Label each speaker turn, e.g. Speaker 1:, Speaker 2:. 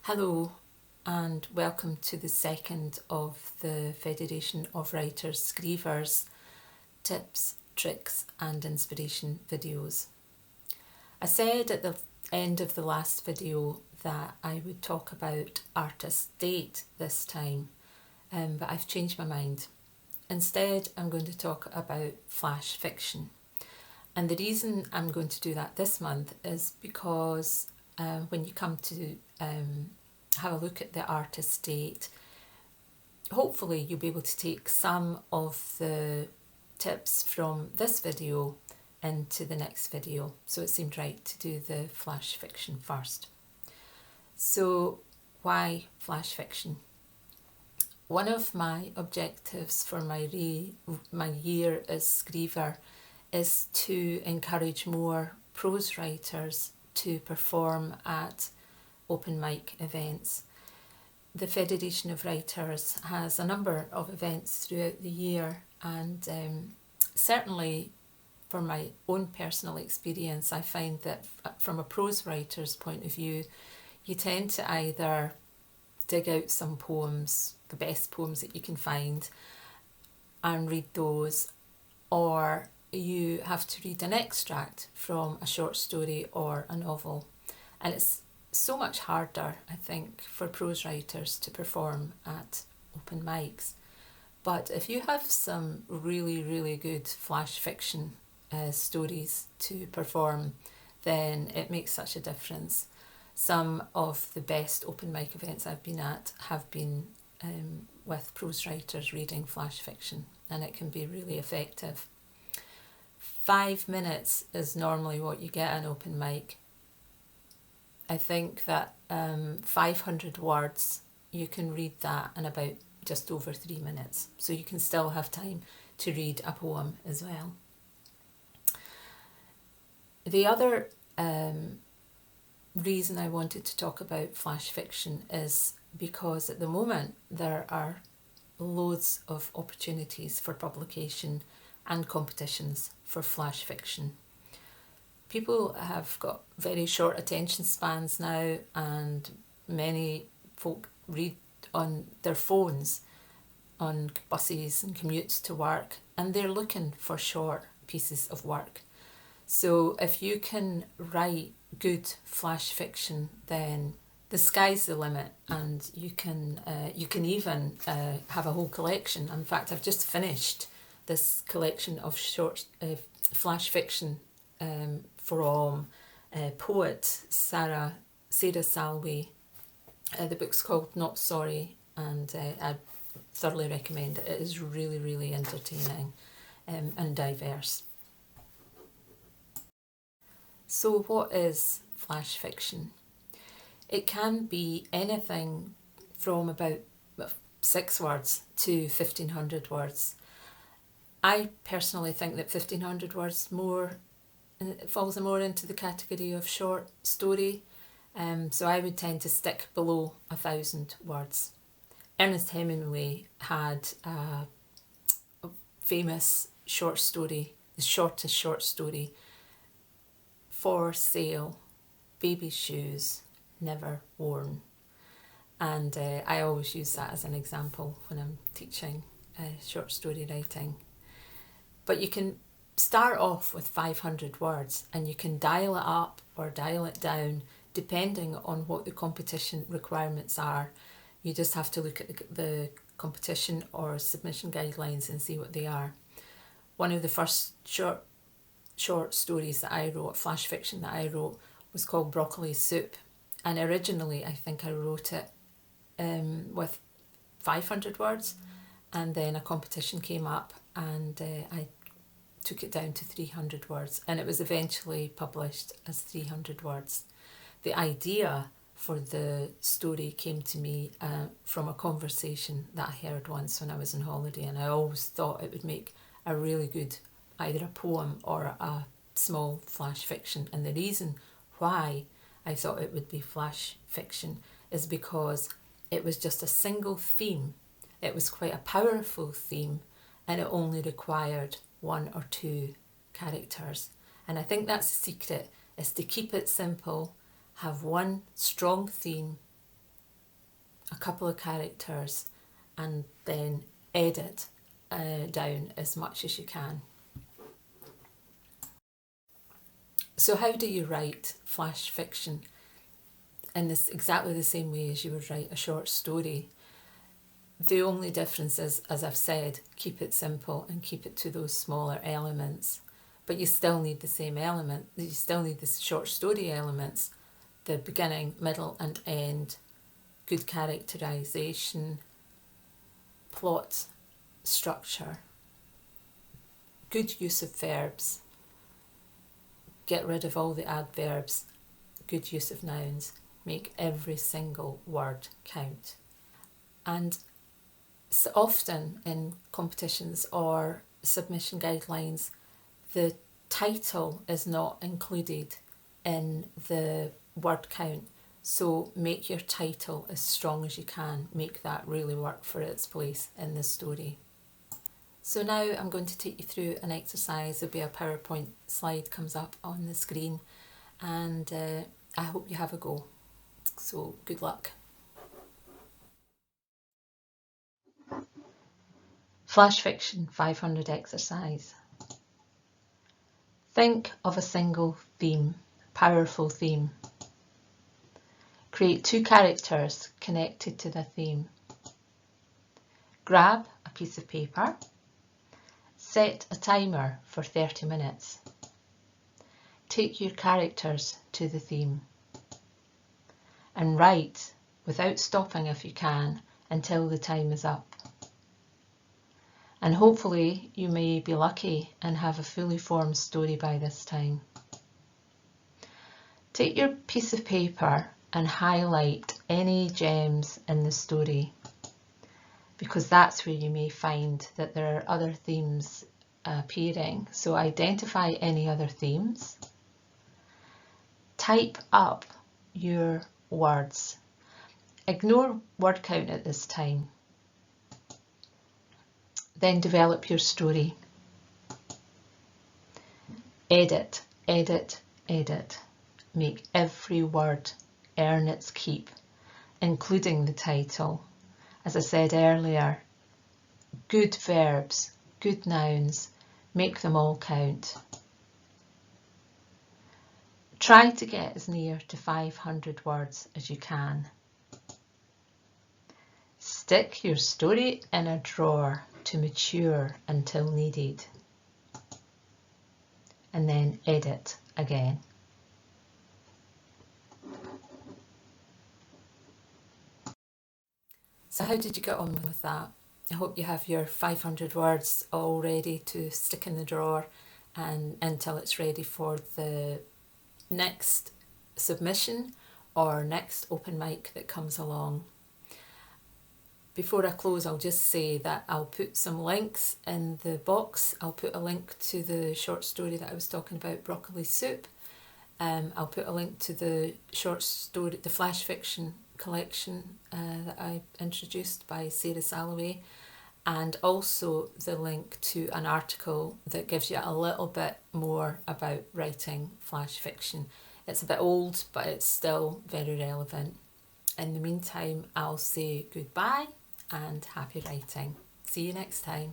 Speaker 1: Hello and welcome to the second of the Federation of Writers Scriever's tips, tricks and inspiration videos. I said at the end of the last video that I would talk about artist date this time, but I've changed my mind. Instead, I'm going to talk about flash fiction. And the reason I'm going to do that this month is because when you come to have a look at the artist date, hopefully you'll be able to take some of the tips from this video into the next video. So it seemed right to do the flash fiction first. So why flash fiction? One of my objectives for my year as Scriever is to encourage more prose writers to perform at open mic events. The Federation of Writers has a number of events throughout the year, and certainly for my own personal experience, I find that from a prose writer's point of view, you tend to either dig out some poems, the best poems that you can find, and read those, or you have to read an extract from a short story or a novel. And it's so much harder, I think, for prose writers to perform at open mics. But if you have some really, really good flash fiction stories to perform, then it makes such a difference. Some of the best open mic events I've been at have been with prose writers reading flash fiction, and it can be really effective. 5 minutes is normally what you get at an open mic. I think that 500 words, you can read that in about just over 3 minutes. So you can still have time to read a poem as well. The other reason I wanted to talk about flash fiction is because at the moment there are loads of opportunities for publication and competitions for flash fiction. People have got very short attention spans now, and many folk read on their phones on buses and commutes to work, and they're looking for short pieces of work. So if you can write good flash fiction, then the sky's the limit, and you can even have a whole collection. In fact, I've just finished this collection of short flash fiction from poet Sarah Salway. The book's called Not Sorry, and I thoroughly recommend it. It is really, really entertaining and diverse. So what is flash fiction? It can be anything from about 6 words to 1,500 words. I personally think that 1,500 words it falls more into the category of short story, so I would tend to stick below 1,000 words. Ernest Hemingway had a famous short story, the shortest short story, For Sale, Baby Shoes, Never Worn. And I always use that as an example when I'm teaching short story writing. But you can start off with 500 words, and you can dial it up or dial it down depending on what the competition requirements are. You just have to look at the competition or submission guidelines and see what they are. One of the first short stories that I wrote, flash fiction that I wrote, was called Broccoli Soup, and originally I think I wrote it with 500 words, and then a competition came up and I took it down to 300 words, and it was eventually published as 300 words. The idea for the story came to me from a conversation that I heard once when I was on holiday, and I always thought it would make a really good either a poem or a small flash fiction. And the reason why I thought it would be flash fiction is because it was just a single theme. It was quite a powerful theme, and it only required 1 or 2 characters. And I think that's the secret, is to keep it simple, have one strong theme, a couple of characters and then edit down as much as you can. So how do you write flash fiction? In this exactly the same way as you would write a short story. The only difference is, as I've said, keep it simple and keep it to those smaller elements. But you still need the same element. You still need the short story elements, the beginning, middle and end, good characterisation, plot, structure, good use of verbs, get rid of all the adverbs, good use of nouns, make every single word count. And so often in competitions or submission guidelines, the title is not included in the word count. So make your title as strong as you can. Make that really work for its place in the story. So now I'm going to take you through an exercise. There'll be a PowerPoint slide comes up on the screen, and I hope you have a go. So good luck. Flash Fiction 500 exercise. Think of a single theme, powerful theme. Create 2 characters connected to the theme. Grab a piece of paper. Set a timer for 30 minutes. Take your characters to the theme and write, without stopping if you can, until the time is up. And hopefully you may be lucky and have a fully formed story by this time. Take your piece of paper and highlight any gems in the story, because that's where you may find that there are other themes appearing. So identify any other themes. Type up your words. Ignore word count at this time. Then develop your story. Edit, edit, edit. Make every word earn its keep, including the title. As I said earlier, good verbs, good nouns, make them all count. Try to get as near to 500 words as you can. Stick your story in a drawer to mature until needed, and then edit again. So how did you get on with that? I hope you have your 500 words all ready to stick in the drawer and until it's ready for the next submission or next open mic that comes along. Before I close, I'll just say that I'll put some links in the box. I'll put a link to the short story that I was talking about, Broccoli Soup. I'll put a link to the short story, the flash fiction collection that I introduced by Sarah Salloway, and also the link to an article that gives you a little bit more about writing flash fiction. It's a bit old, but it's still very relevant. In the meantime, I'll say goodbye and happy writing. See you next time.